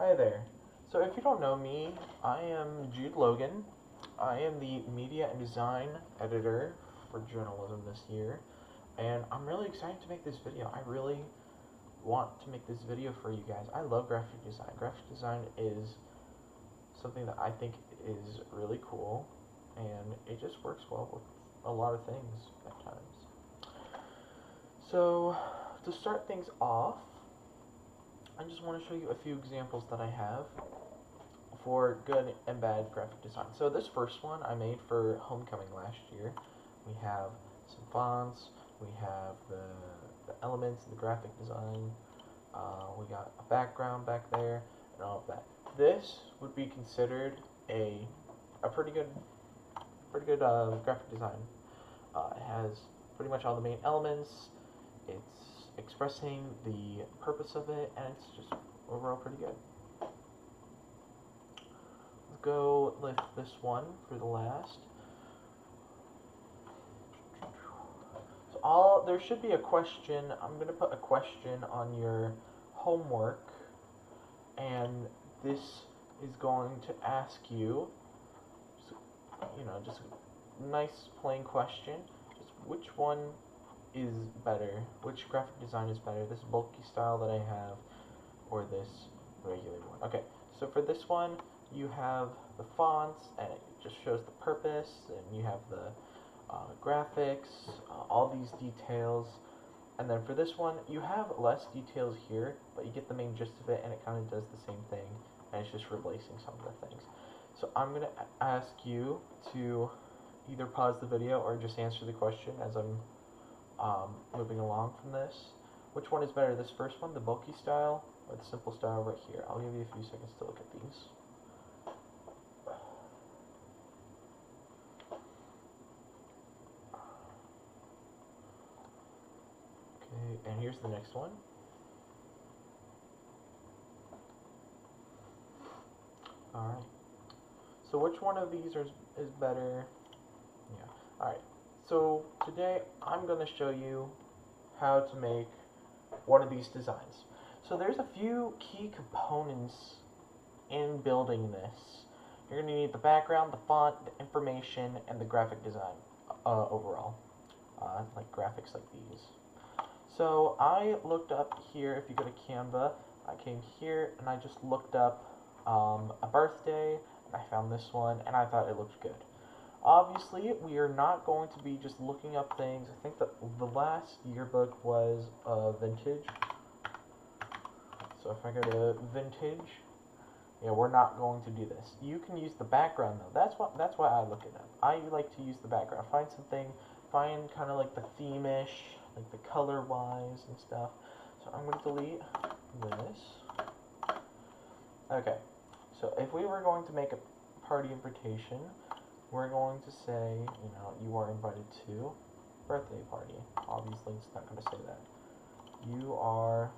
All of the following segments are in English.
Hi there. So if you don't know me, I am Jude Logan. I am the media and design editor for journalism this year, and I'm really excited to make this video. I really want to make this video for you guys. I love graphic design. Graphic design is something that I think is really cool, and it just works well with a lot of things at times. So to start things off, I just want to show you a few examples that I have for good and bad graphic design. So this first one I made for Homecoming last year. We have some fonts, we have the elements, the graphic design, we got a background back there, and all of that. This would be considered a pretty good graphic design. It has pretty much all the main elements. It's expressing the purpose of it, and it's just overall pretty good. Let's go with this one for the last. So there should be a question. I'm going to put a question on your homework, and this is going to ask you, just a nice plain question. Just which one is better? Which graphic design is better? This bulky style that I have, or this regular one? Okay, so for this one, you have the fonts, and it just shows the purpose, and you have the graphics, all these details. And then for this one, you have less details here, but you get the main gist of it, and it kind of does the same thing, and it's just replacing some of the things. So I'm going to ask you to either pause the video or just answer the question as I'm moving along from this. Which one is better, this first one, the bulky style, or the simple style right here? I'll give you a few seconds to look at these. Okay, and here's the next one. Alright. So which one of these is better? Yeah. Alright. So today I'm going to show you how to make one of these designs. So there's a few key components in building this. You're going to need the background, the font, the information, and the graphic design overall. Like graphics like these. So I looked up here, if you go to Canva, I came here and I just looked up a birthday, and I found this one, and I thought it looked good. Obviously, we are not going to be just looking up things. I think that the last yearbook was vintage. So if I go to vintage, yeah, we're not going to do this. You can use the background though. That's why I look it up. I like to use the background. Find kind of like the theme-ish, like the color-wise and stuff. So I'm going to delete this. Okay. So if we were going to make a party invitation, we're going to say, you are invited to birthday party. Obviously, it's not going to say that. You are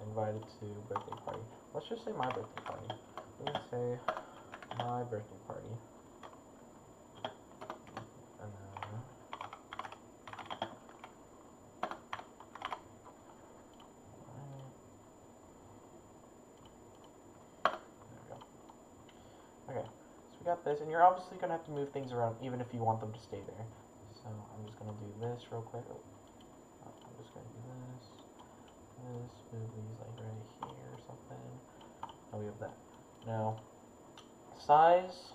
invited to birthday party. Let's just say my birthday party. We're going to say my birthday party. And then okay, so we got this, and you're obviously going to have to move things around even if you want them to stay there. So I'm just going to do this real quick. I'm just going to do this, move these like right here or something. Oh, we have that. Now, size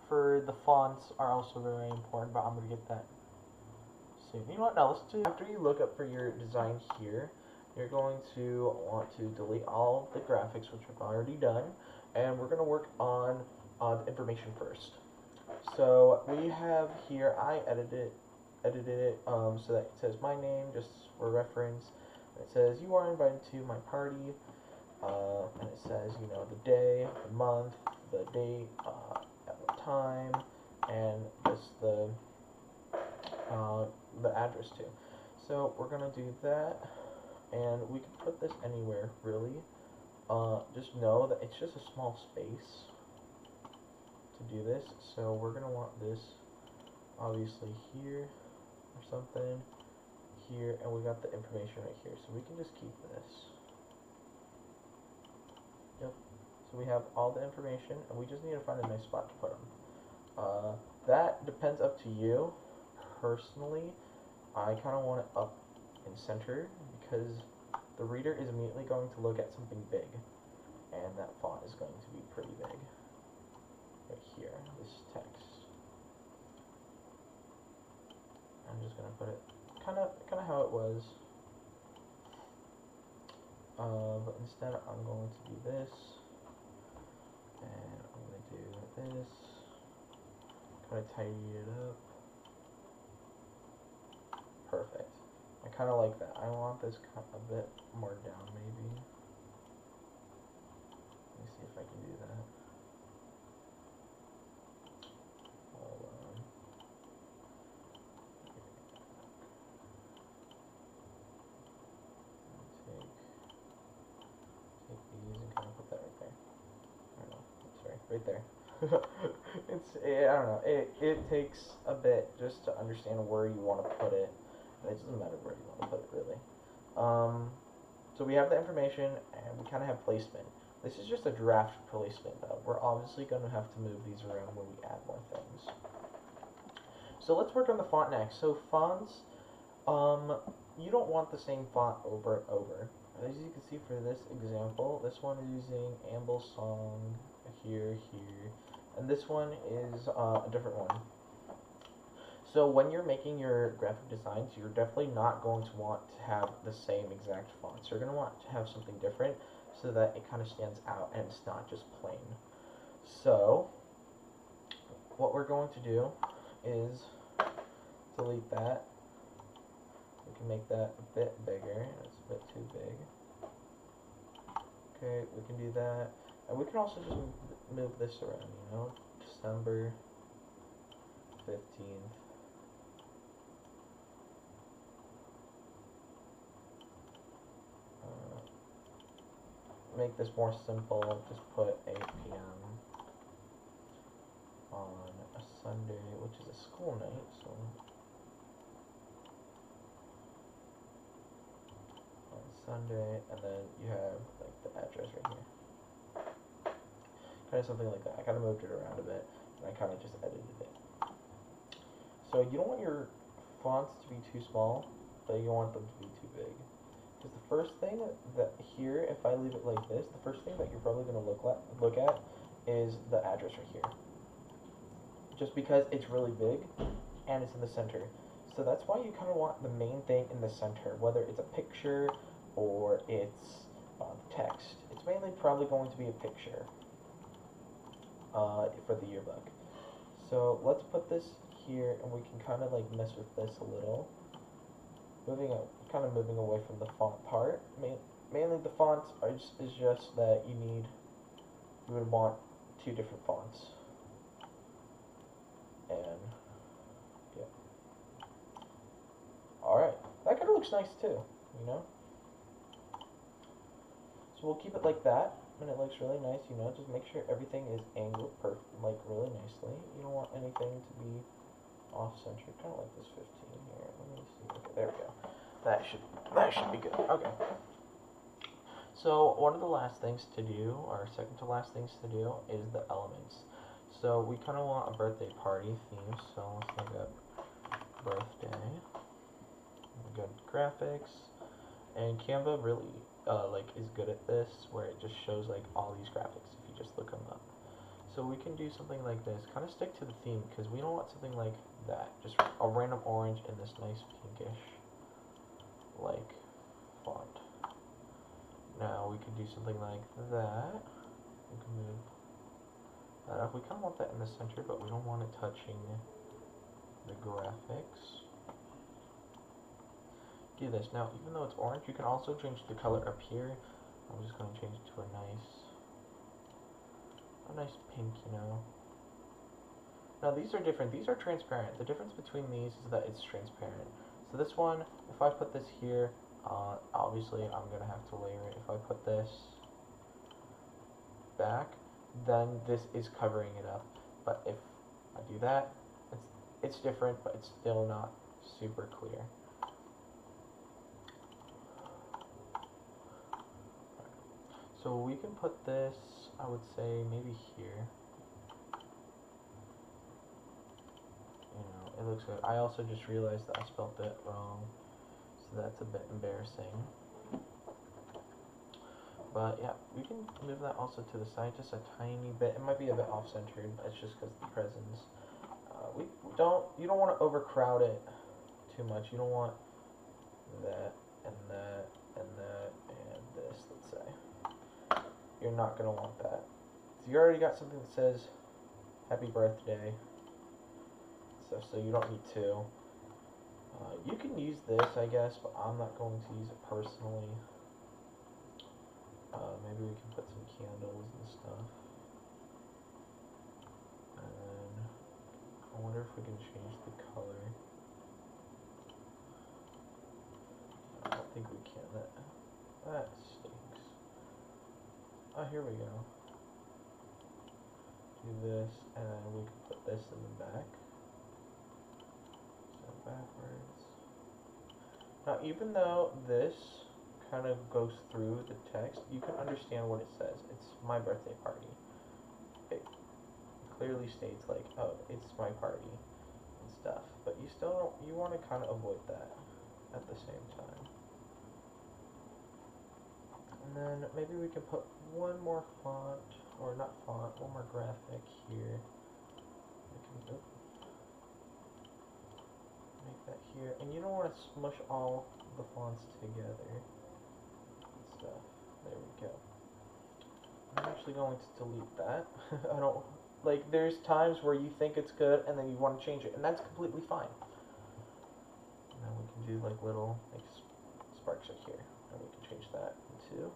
for the fonts are also very important, but I'm going to get that soon. You know what, now let's do, after you look up for your design here, you're going to want to delete all the graphics, which I've already done, and we're going to work on the information first. So we have here, I edited it so that it says my name, just for reference. It says you are invited to my party, and it says, the day, the month, the date, at what time, and just the address too. So we're gonna do that, and we can put this anywhere really. Just know that it's just a small space to do this, so we're gonna want this obviously here or something here, and we got the information right here, so we can just keep this. Yep. So we have all the information, and we just need to find a nice spot to put them. That depends up to you. Personally, I kind of want it up in center because the reader is immediately going to look at something big, and that font is going to be pretty big. Right here, this text. I'm just gonna put it kind of how it was. But instead I'm going to do this, and I'm going to do this, kind of tidy it up. Perfect. I kind of like that. I want this a bit more down maybe. Let me see if I can do that. Hold on. Take these and kind of put that right there. I don't know. Sorry, right there. I don't know. It takes a bit just to understand where you want to put it. It doesn't matter where you want to put it really. So we have the information and we kind of have placement. This is just a draft placement though. We're obviously going to have to move these around when we add more things. So let's work on the font next. So fonts, you don't want the same font over and over. As you can see for this example, this one is using Amble Song here, and this one is a different one. So when you're making your graphic designs, you're definitely not going to want to have the same exact fonts. You're going to want to have something different so that it kind of stands out and it's not just plain. So what we're going to do is delete that. We can make that a bit bigger. It's a bit too big. Okay, we can do that. And we can also just move this around, you know, December 15th. Make this more simple, just put 8 p.m. on a Sunday, which is a school night, so on Sunday, and then you have like the address right here. Kind of something like that. I kind of moved it around a bit, and I kind of just edited it. So you don't want your fonts to be too small, but you want them to be too big. Because the first thing that here, if I leave it like this, the first thing that you're probably going to look at is the address right here. Just because it's really big and it's in the center. So that's why you kind of want the main thing in the center, whether it's a picture or it's text. It's mainly probably going to be a picture for the yearbook. So let's put this here, and we can kind of like mess with this a little. Kind of moving away from the font part. Mainly the fonts is just that you would want 2 different fonts. And yeah. Alright, that kind of looks nice too, you know? So we'll keep it like that, and it looks really nice, you know? Just make sure everything is angled like really nicely. You don't want anything to be off-center, kind of like this 15 here. Let me see. Okay, there we go. That should be good. Okay. So one of the last things to do, or second to last things to do, is the elements. So we kind of want a birthday party theme. So let's make a birthday. Good graphics, and Canva really is good at this, where it just shows like all these graphics if you just look them up. So we can do something like this, kind of stick to the theme, because we don't want something like that, just a random orange in this nice pinkish like font. Now we could do something like that. We can move that up. We kind of want that in the center, but we don't want it touching the graphics. Do this. Now, even though it's orange, you can also change the color up here. I'm just going to change it to a nice pink, you know. Now these are different. These are transparent. The difference between these is that it's transparent. So this one, if I put this here, obviously I'm going to have to layer it. If I put this back, then this is covering it up. But if I do that, it's different, but it's still not super clear. So we can put this I would say maybe here. You know, it looks good. I also just realized that I spelled it wrong, so that's a bit embarrassing. But yeah, we can move that also to the side just a tiny bit. It might be a bit off-centered, but it's just because of the presents. You don't want to overcrowd it too much. You don't want that and that and that and this, let's say. You're not going to want that. So you already got something that says happy birthday, so you don't need to. You can use this, I guess, but I'm not going to use it personally. Maybe we can put some candles and stuff. And I wonder if we can change the color. I don't think we can. That stinks. Oh, here we go. Do this, and then we can put this in the back. So backwards. Now, even though this kind of goes through the text, you can understand what it says. It's my birthday party. It clearly states like, oh, it's my party and stuff. But you still don't, you want to kind of avoid that at the same time. And then maybe we can put one more font, or not font, one more graphic here. We can make that here. And you don't want to smush all the fonts together. Stuff. There we go. I'm actually going to delete that. I don't like. There's times where you think it's good and then you want to change it, and that's completely fine. And then we can do like little like sparks right here, and we can change that into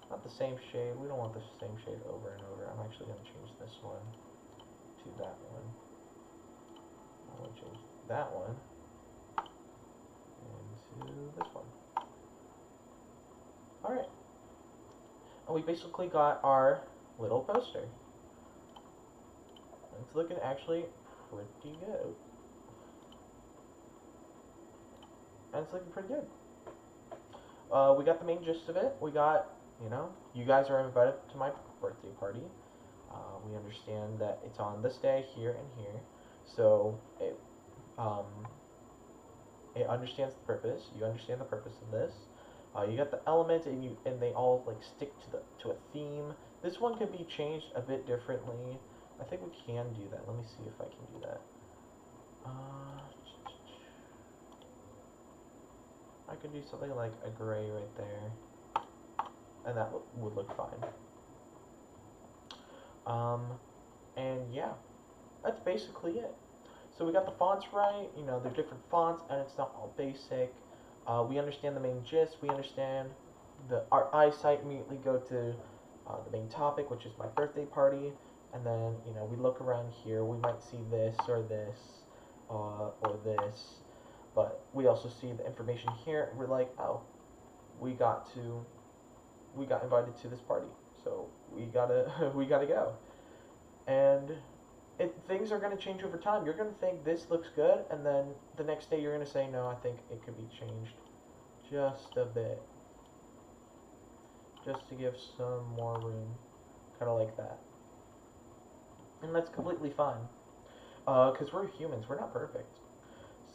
not the same shade. We don't want the same shade over and over. I'm actually going to change this one to that one. I'm going to change that one into this one. Alright, and we basically got our little poster. It's looking actually pretty good. And it's looking pretty good. We got the main gist of it. We got, you know, you guys are invited to my birthday party. We understand that it's on this day, here, and here. So, it understands the purpose. You understand the purpose of this. You got the elements, and they all like stick to a theme. This one could be changed a bit differently. I think we can do that. Let me see if I can do that. I could do something like a gray right there, and that would look fine. And yeah, that's basically it. So we got the fonts right. You know, they're different fonts, and it's not all basic. We understand the main gist. We understand our eyesight immediately go to the main topic, which is my birthday party. And then, you know, we look around here. We might see this or this or this. But we also see the information here. And we're like, oh, we got invited to this party. So we gotta go. And things are going to change over time. You're going to think this looks good, and then the next day you're going to say, no, I think it could be changed just a bit. Just to give some more room. Kind of like that. And that's completely fine. Because we're humans. We're not perfect.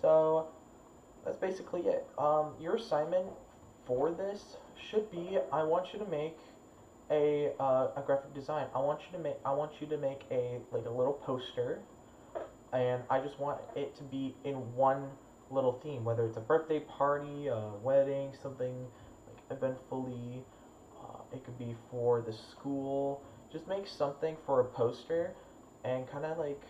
So, that's basically it. Your assignment for this should be, I want you to make a graphic design. I want you to make a little poster, and I just want it to be in one little theme, whether it's a birthday party, a wedding, something like eventfully. It could be for the school. Just make something for a poster, and kind of like,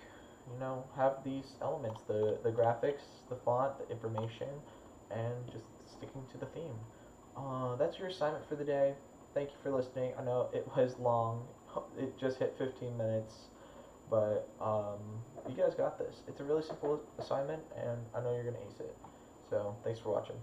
you know, have these elements: the graphics, the font, the information, and just sticking to the theme. That's your assignment for the day. Thank you for listening. I know it was long. It just hit 15 minutes. But you guys got this. It's a really simple assignment, and I know you're going to ace it. So, thanks for watching.